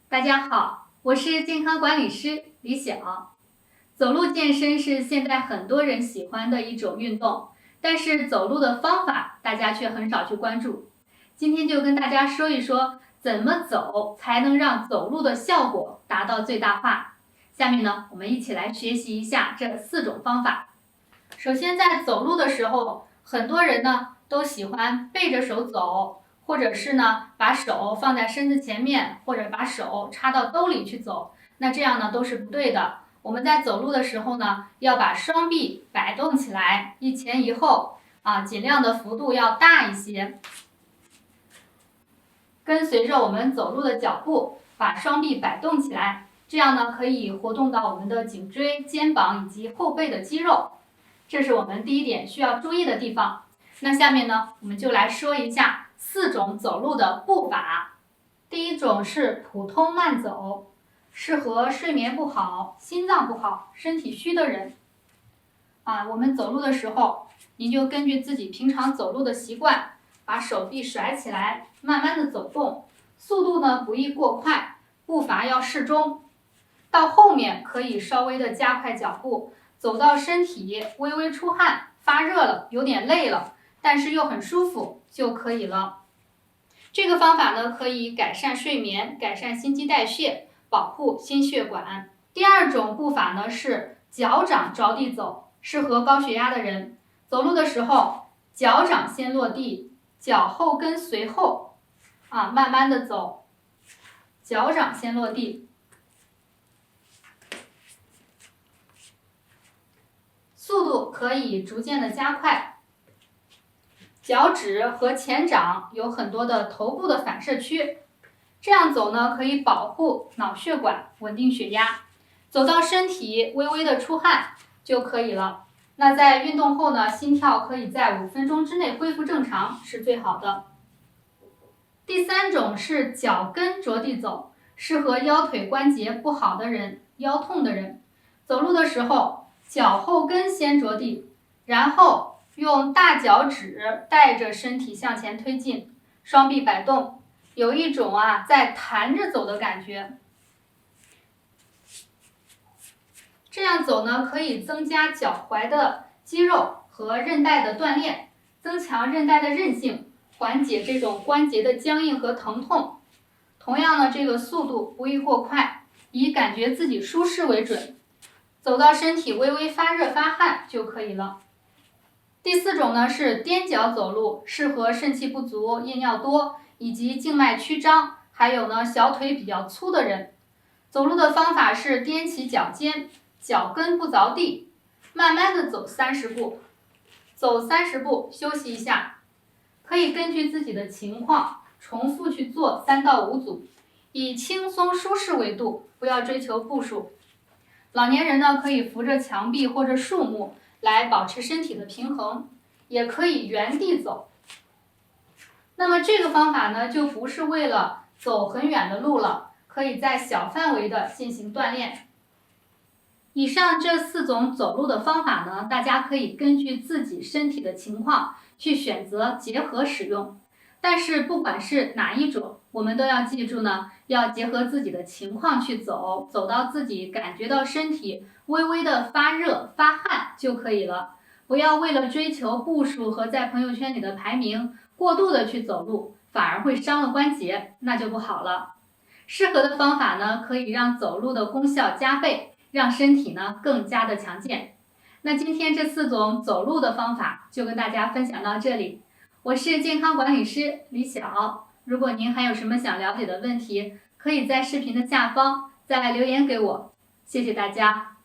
大家好，我是健康管理师李晓。走路健身是现在很多人喜欢的一种运动，但是走路的方法大家却很少去关注。今天就跟大家说一说，怎么走才能让走路的效果达到最大化。下面呢，我们一起来学习一下这4种方法。首先，在走路的时候，很多人呢都喜欢背着手走，或者是呢把手放在身子前面，或者把手插到兜里去走，那这样呢都是不对的。我们在走路的时候呢，要把双臂摆动起来，一前一后尽量的幅度要大一些。跟随着我们走路的脚步，把双臂摆动起来，这样呢可以活动到我们的颈椎、肩膀以及后背的肌肉。这是我们第一点需要注意的地方。那下面呢，我们就来说一下4种走路的步伐。第一种是普通慢走，适合睡眠不好、心脏不好、身体虚的人。我们走路的时候，你就根据自己平常走路的习惯，把手臂甩起来，慢慢的走动，速度呢不宜过快，步伐要适中。到后面可以稍微的加快脚步，走到身体微微出汗、发热了，有点累了，但是又很舒服就可以了。这个方法呢，可以改善睡眠，改善新陈代谢，保护心血管。第2种步法呢是脚掌着地走，适合高血压的人。走路的时候，脚掌先落地，脚后跟随后，慢慢的走，脚掌先落地。速度可以逐渐的加快。脚趾和前掌有很多的头部的反射区，这样走呢可以保护脑血管，稳定血压。走到身体微微的出汗就可以了。那在运动后呢，心跳可以在5分钟之内恢复正常，是最好的。第3种是脚跟着地走，适合腰腿关节不好的人、腰痛的人。走路的时候，脚后跟先着地，然后用大脚趾带着身体向前推进，双臂摆动，有一种在弹着走的感觉。这样走呢，可以增加脚踝的肌肉和韧带的锻炼，增强韧带的韧性，缓解这种关节的僵硬和疼痛。同样呢，这个速度不宜过快，以感觉自己舒适为准。走到身体微微发热发汗就可以了。第4种呢是踮脚走路，适合肾气不足、夜尿多以及静脉曲张，还有呢小腿比较粗的人。走路的方法是踮起脚尖，脚跟不着地，慢慢的走30步，走30步休息一下。可以根据自己的情况重复去做3到5组，以轻松舒适为度，不要追求步数。老年人呢可以扶着墙壁或者树木来保持身体的平衡，也可以原地走。那么这个方法呢就不是为了走很远的路了，可以在小范围的进行锻炼。以上这4种走路的方法呢，大家可以根据自己身体的情况去选择结合使用。但是不管是哪一种，我们都要记住呢，要结合自己的情况去走，走到自己感觉到身体微微的发热发汗就可以了。不要为了追求步数和在朋友圈里的排名，过度的去走路，反而会伤了关节，那就不好了。适合的方法呢，可以让走路的功效加倍，让身体呢更加的强健。那今天这4种走路的方法就跟大家分享到这里。我是健康管理师李晓，如果您还有什么想了解的问题，可以在视频的下方再来留言给我。谢谢大家。